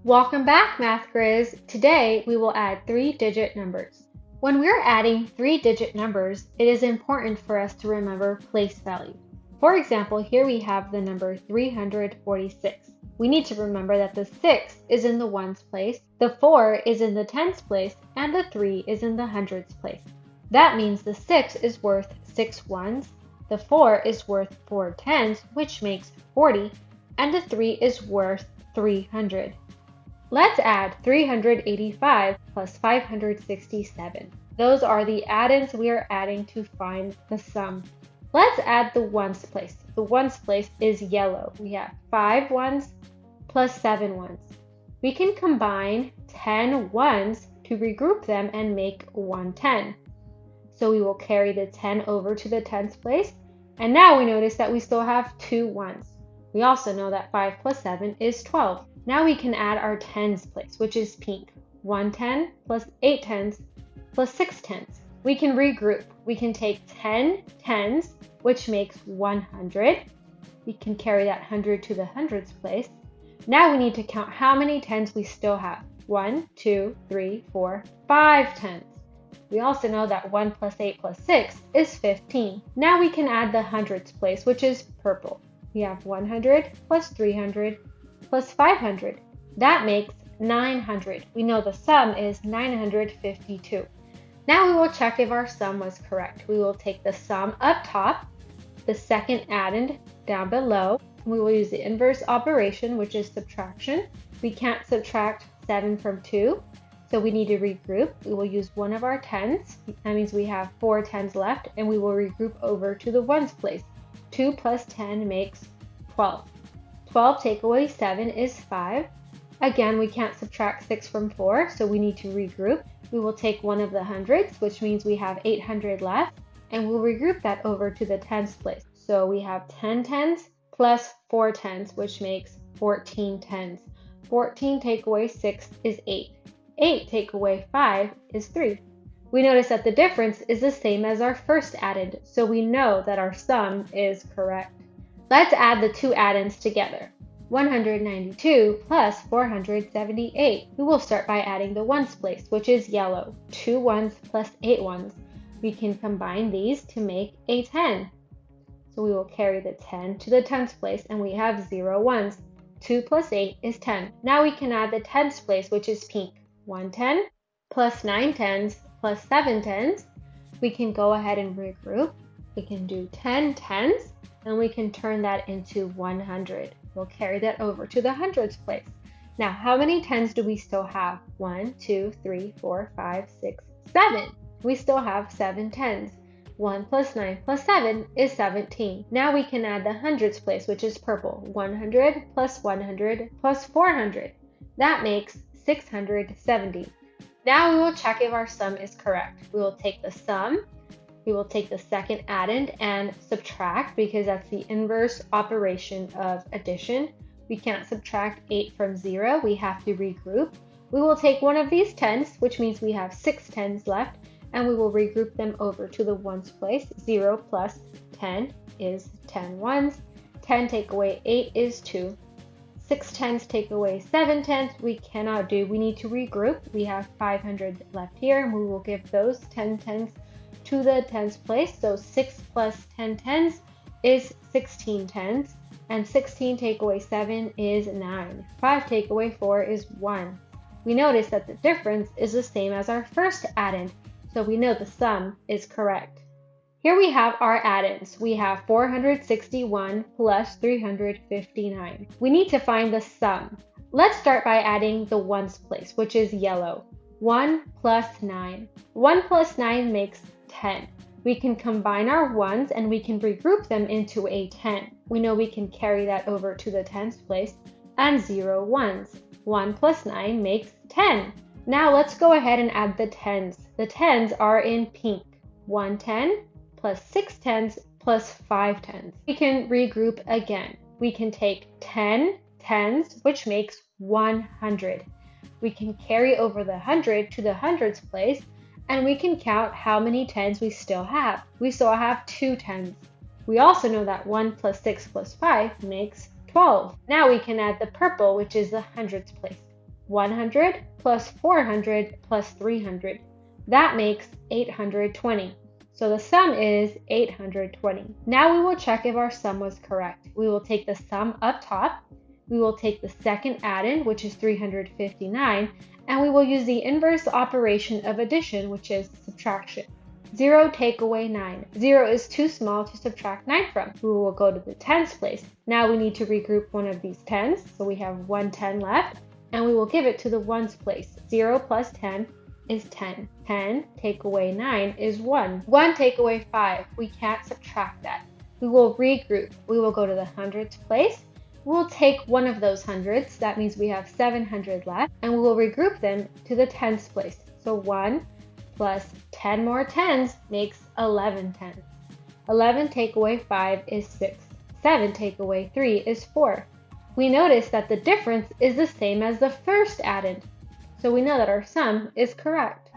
Welcome back, Math Grizz. Today we will add 3-digit numbers. When we're adding 3-digit numbers, it is important for us to remember place value. For example, here we have the number 346. We need to remember that the 6 is in the ones place, the 4 is in the tens place, and the 3 is in the hundreds place. That means the 6 is worth 6 ones, the 4 is worth 4 tens, which makes 40, and the 3 is worth 300. Let's add 385 plus 567. Those are the add-ins we are adding to find the sum. Let's add the ones place. The ones place is yellow. We have 5 ones plus 7 ones. We can combine 10 ones to regroup them and make 1 10. So we will carry the 10 over to the tens place. And now we notice that we still have 2 ones. We also know that 5 plus 7 is 12. Now we can add our tens place, which is pink. 1 10 plus 8 tens plus 6 tens. We can regroup. We can take 10 tens, which makes 100. We can carry that 100 to the hundreds place. Now we need to count how many tens we still have. 1, 2, 3, 4, 5 tens. We also know that 1 plus 8 plus 6 is 15. Now we can add the hundreds place, which is purple. We have 100 plus 300 plus 500. That makes 900. We know the sum is 952. Now we will check if our sum was correct. We will take the sum up top, the second addend down below. We will use the inverse operation, which is subtraction. We can't subtract 7 from 2, so we need to regroup. We will use one of our tens. That means we have 4 tens left, and we will regroup over to the ones place. 2 plus 10 makes 12. 12 take away 7 is 5. Again, we can't subtract 6 from 4, so we need to regroup. We will take one of the hundreds, which means we have 800 left, and we'll regroup that over to the tens place. So we have 10 tens plus 4 tens, which makes 14 tens. 14 take away 6 is 8. 8 take away 5 is 3. We notice that the difference is the same as our first addend, so we know that our sum is correct. Let's add the two add-ins together. 192 plus 478. We will start by adding the ones place, which is yellow. 2 ones plus 8 ones. We can combine these to make a 10. So we will carry the 10 to the tens place, and we have 0 ones. 2 plus 8 is 10. Now we can add the tens place, which is pink. 1 10 plus 9 tens plus 7 tens. We can go ahead and regroup. We can do 10 tens, and we can turn that into 100. We'll carry that over to the hundreds place. Now, how many tens do we still have? 1, 2, 3, 4, 5, 6, 7. We still have 7 tens. 1 plus 9 plus 7 is 17. Now we can add the hundreds place, which is purple. 100 plus 100 plus 400. That makes 670. Now we will check if our sum is correct. We will take the sum. We will take the second addend and subtract, because that's the inverse operation of addition. We can't subtract 8 from 0. We have to regroup. We will take one of these tens, which means we have 6 tens left, and we will regroup them over to the ones place. 0 plus 10 is 10 ones. 10 take away 8 is 2. 6 tens take away 7 tens. We cannot do. We need to regroup. We have 500 left here, and we will give those 10 tens to the tens place. So 6 plus 10 tens is 16 tens, and 16 take away 7 is 9. 5 take away 4 is 1. We notice that the difference is the same as our first addend, so we know the sum is correct. Here we have our add-ins. We have 461 plus 359. We need to find the sum. Let's start by adding the ones place, which is yellow. 1 plus 9. 1 plus 9 makes 10. We can combine our ones and we can regroup them into a 10. We know we can carry that over to the tens place, and 0 ones. 1 plus 9 makes 10. Now let's go ahead and add the tens. The tens are in pink. 1 10 plus 6 tens plus 5 tens. We can regroup again. We can take 10 tens, which makes 100. We can carry over the 100 to the hundreds place, and we can count how many tens we still have. We still have 2 tens. We also know that 1 plus 6 plus 5 makes 12. Now we can add the purple, which is the hundreds place. 100 plus 400 plus 300. That makes 820. So the sum is 820. Now we will check if our sum was correct. We will take the sum up top. We will take the second addend, which is 359, and we will use the inverse operation of addition, which is subtraction. 0 take away 9. 0 is too small to subtract 9 from. We will go to the tens place. Now we need to regroup one of these tens, so we have one 10 left, and we will give it to the ones place. 0 plus 10 is 10. 10 take away 9 is 1. 1 take away 5. We can't subtract that. We will regroup. We will go to the hundreds place. We'll take one of those hundreds. That means we have 700 left, and we will regroup them to the tens place. So 1 plus 10 more tens makes 11 tens. 11 take away 5 is 6. 7 take away 3 is 4. We notice that the difference is the same as the first addend, so we know that our sum is correct.